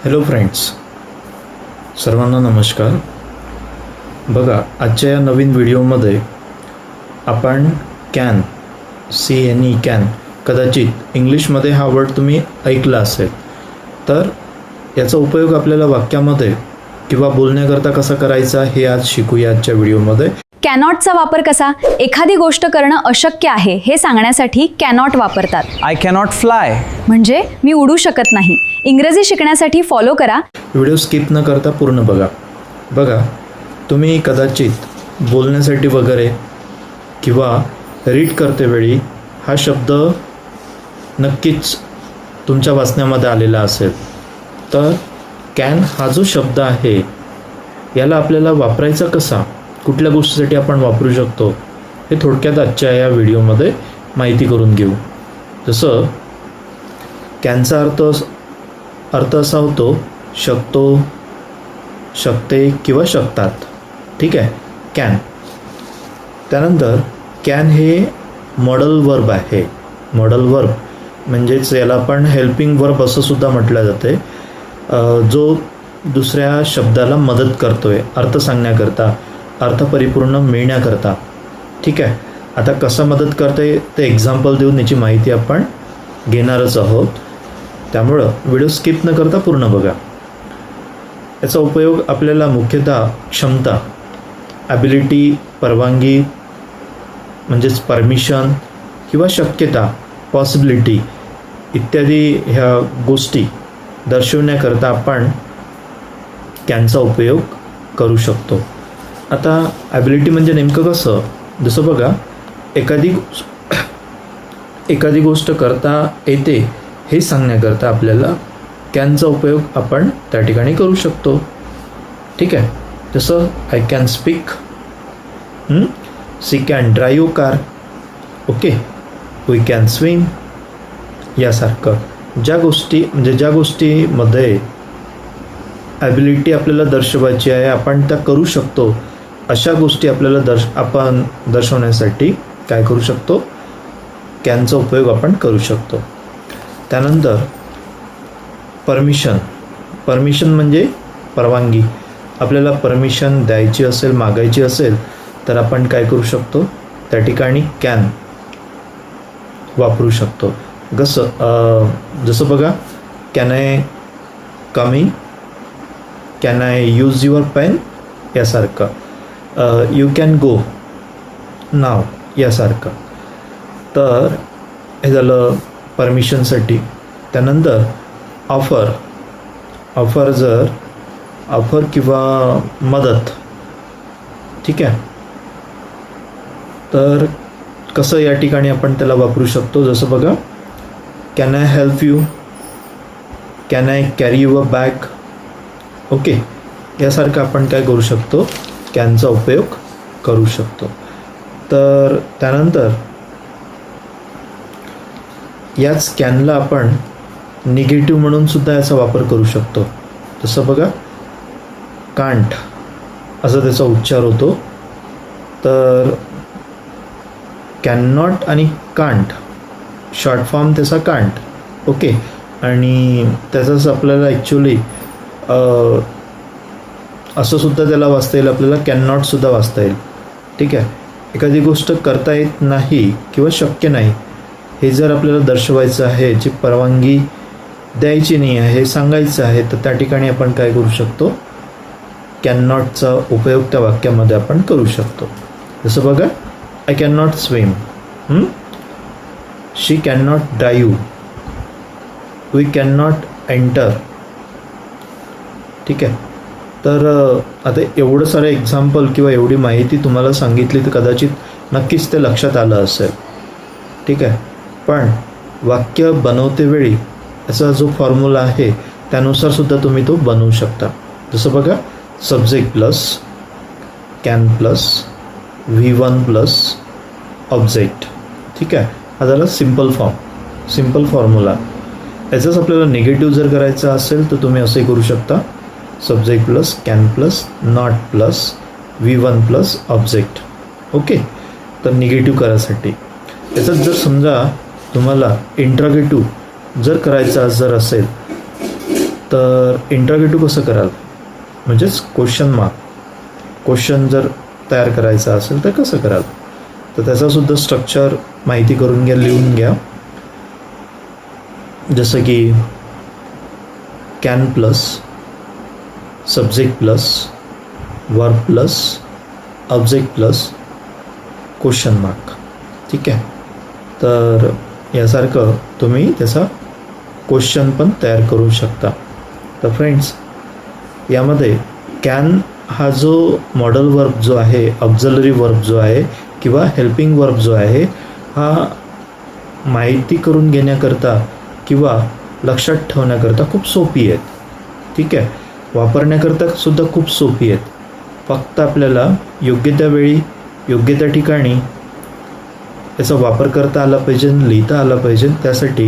Hello friends, सर्वांना नमस्कार. बघा, आजच्या या नवीन व्हिडिओमध्ये आपण कॅन कदाचित इंग्लिशमध्ये हा वर्ड तुम्ही ऐकला असेल. तर याचा उपयोग आपल्याला वाक्यामध्ये किंवा बोलण्याकरता कसा करायचा हे आज शिकूया आजच्या व्हिडिओमध्ये. कॅनॉटचा वापर कसा? एखादी गोष्ट करणं अशक्य आहे हे सांगण्यासाठी कॅनॉट वापरतात. आय कॅनॉट फ्लाय म्हणजे मी उडू शकत नाही. इंग्रजी शिकण्यासाठी फॉलो करा. व्हिडिओ स्किप न करता पूर्ण बघा. तुम्ही कदाचित बोलण्यासाठी वगैरे किंवा रीड करते वेळी हा शब्द नक्कीच तुमच्या वाचण्यामध्ये आलेला असेल. तर कॅन हा जो शब्द आहे याला आपल्याला वापरायचा कसा, कुठल्या गोष्टीसाठी आपण वापरू शकतो हे थोडक्यात आजच्या या व्हिडिओमध्ये माहिती करून घेऊ. जसं कॅनचा अर्थ असा होतो शकतो, शकते किंवा शकतात. ठीक आहे, कॅन. त्यानंतर कॅन हे मॉडल वर्ब आहे. मॉडल वर्ब म्हणजेच याला आपण हेल्पिंग वर्ब असं सुद्धा म्हटलं जाते, जो दुसऱ्या शब्दाला मदत करतोय अर्थ सांगण्याकरता, अर्थ परिपूर्ण मिळण्याकरता. ठीक आहे, आता कसं मदत करते ते एक्झाम्पल देऊन याची माहिती आपण घेणारच आहोत. त्यामुळं व्हिडिओ स्किप न करता पूर्ण बघा. याचा उपयोग आपल्याला मुख्यतः क्षमता, ॲबिलिटी, परवानगी म्हणजेच परमिशन किंवा शक्यता, पॉसिबिलिटी इत्यादी ह्या गोष्टी दर्शवण्याकरता आपण कॅनचा उपयोग करू शकतो. आता ॲबिलिटी म्हणजे नेमकं कसं? जसं बघा, एखादी गोष्ट करता येते हे सांगण्याकरता आपल्याला कॅनचा उपयोग आपण त्या ठिकाणी करू शकतो. ठीक आहे, जसं I can speak, she can drive car, okay, we can swim यासारखं ज्या गोष्टीमध्ये ॲबिलिटी आपल्याला दर्शवायची आहे, आपण त्या करू शकतो, अशा गोष्टी आपल्याला आपण दर्शवण्यासाठी काय करू शकतो? कॅनचा उपयोग आपण करू शकतो. त्यानंतर परमिशन म्हणजे परवानगी. आपल्याला परमिशन द्यायची असेल, मागायची असेल तर आपण काय करू शकतो? त्या ठिकाणी कॅन वापरू शकतो. जसं बघा, can I come in, can I use your pen यासारखं, यू कॅन गो नाव यासारखं. तर हे झालं परमिशनसाठी. त्यानंतर ऑफर किंवा मदत. ठीक आहे, तर कसं या ठिकाणी आपण त्याला वापरू शकतो? जसं बघा, can I help you, can I carry your bag, okay, यासारखं आपण काय करू शकतो? कॅनचा उपयोग करू शकतो. तर त्यानंतर याच कॅनला आपण निगेटिव्ह म्हणून सुद्धा याचा वापर करू शकतो. जसं बघा, कांट असं त्याचा उच्चार होतो. तर कॅन नॉट आणि कांट शॉर्ट फॉर्म त्याचा कांट, ओके, आणि त्याचाच आपल्याला ॲक्च्युली असं सुद्धा त्याला वाचता येईल, आपल्याला कॅन नॉटसुद्धा वाचता येईल. ठीक आहे, एखादी गोष्ट करता येत नाही किंवा शक्य नाही हे जर आपल्याला दर्शवायचं आहे, जी परवानगी द्यायची नाही आहे हे सांगायचं आहे, तर त्या ठिकाणी आपण काय करू शकतो? कॅन नॉटचा उपयोग त्या वाक्यामध्ये आपण करू शकतो. जसं बघा, I can not swim, she can not drive, we can not enter. ठीक आहे, तर आता एवढं सारं एक्झाम्पल किंवा एवढी माहिती तुम्हाला सांगितली तर कदाचित नक्कीच ते लक्षात आलं असेल. ठीक आहे, पण वाक्य बनवते वेळी याचा जो फॉर्म्युला आहे त्यानुसार सुद्धा तुम्ही तो बनवू शकता. जसं बघा, subject plus can plus V1 plus object. ठीक आहे, हा झाला सिम्पल फॉर्म्युला. याचाच आपल्याला निगेटिव्ह जर करायचा असेल तर तुम्ही असंही करू शकता, subject plus can plus not plus V1 plus object. Okay, तर निगेटिव्ह करायसाठी याचाच जर समजा तुम्हाला इंट्रोगेटिव्ह जर करायचा जर असेल तर इंट्रोगेटिव्ह कसं कराल, म्हणजेच क्वेश्चन मार्क, क्वेश्चन जर तयार करायचा असेल तर कसं कराल, तर त्याचासुद्धा स्ट्रक्चर माहिती करून घ्या, लिहून घ्या. जसं की can plus subject plus verb plus object plus question mark. ठीक आहे, तर यासारखं तुम्ही त्याचा क्वेश्चन पण तयार करू शकता. तर फ्रेंड्स, यामध्ये कॅन हा जो मॉडल वर्ब जो आहे, ऑक्झिलरी वर्ब जो आहे किंवा हेल्पिंग वर्ब जो आहे, हा माहिती करून घेण्याकरता किंवा लक्षात ठेवण्याकरता खूप सोपी आहेत. ठीक आहे, वापरण्याकरता सुद्धा खूप सोपी आहेत. फक्त आपल्याला योग्य त्या वेळी योग्य त्या ठिकाणी याचा वापर करता आला पाहिजे, लिहिता आला पाहिजे. त्यासाठी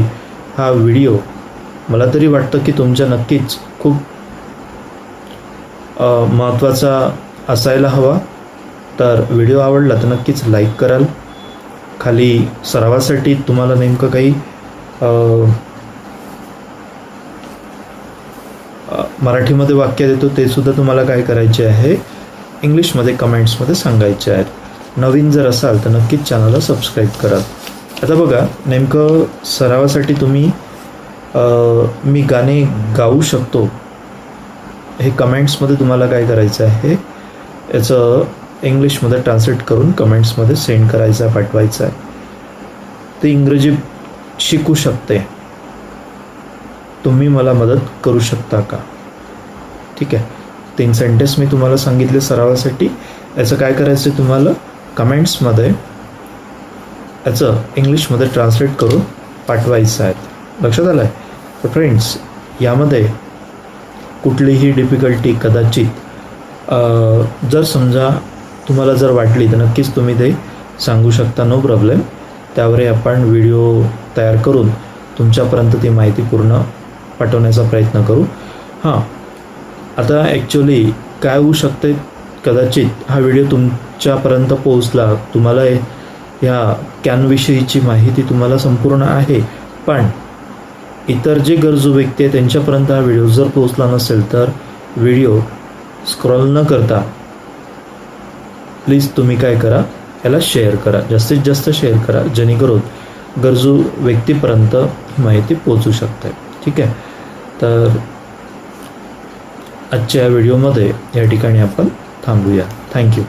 हा व्हिडिओ मला तरी वाटतं की तुमच्या नक्कीच खूप महत्त्वाचा असायला हवा. तर व्हिडिओ आवडला तर नक्कीच लाईक कराल. खाली सरावासाठी तुम्हाला नेमकं काही मराठीमध्ये वाक्य देतो, ते सुद्धा तुम्हाला काय करायचे आहे, इंग्लिशमध्ये कमेंट्समध्ये सांगायचे आहेत. नवीन जर असाल तर नक्कीच चॅनलला सबस्क्राईब करा. आता बघा, नेमकं सरावासाठी तुम्ही मी गाणे गाऊ शकतो हे कमेंट्समध्ये तुम्हाला काय करायचं आहे, याचं इंग्लिशमध्ये ट्रान्सलेट करून कमेंट्समध्ये सेंड करायचं आहे, पाठवायचं आहे. ते इंग्रजी शिकू शकते, तुम्ही मला मदत करू शकता का? ठीक आहे, 3 सेंटेन्स मी तुम्हाला सांगितले सरावासाठी. याचं काय करायचं आहे, तुम्हाला कमेंट्समध्ये याचं इंग्लिशमध्ये ट्रान्सलेट करून पाठवायचं आहे. लक्षात आलं आहे? तर फ्रेंड्स, यामध्ये कुठलीही डिफिकल्टी कदाचित जर समजा तुम्हाला जर वाटली तर नक्कीच तुम्ही ते सांगू शकता, नो प्रॉब्लेम. त्यावरही आपण व्हिडिओ तयार करून तुमच्यापर्यंत ती माहिती पूर्ण पाठवण्याचा प्रयत्न करू. हां, आता ॲक्च्युली काय होऊ शकते, कदाचित हा व्हिडिओ तुमच्यापर्यंत पोहोचला, तुम्हाला ह्या कॅनविषयीची माहिती तुम्हाला संपूर्ण आहे, पण इतर जे गरजू व्यक्ती आहेत त्यांच्यापर्यंत हा व्हिडिओ जर पोहोचला नसेल तर व्हिडिओ स्क्रॉल न करता प्लीज तुम्ही काय करा, याला शेअर करा, जास्तीत जास्त शेअर करा, जेणेकरून गरजू व्यक्तीपर्यंत ही माहिती पोहोचू शकते. ठीक आहे, तर आजच्या या व्हिडिओमध्ये या ठिकाणी आपण थांबूया. थँक्यू.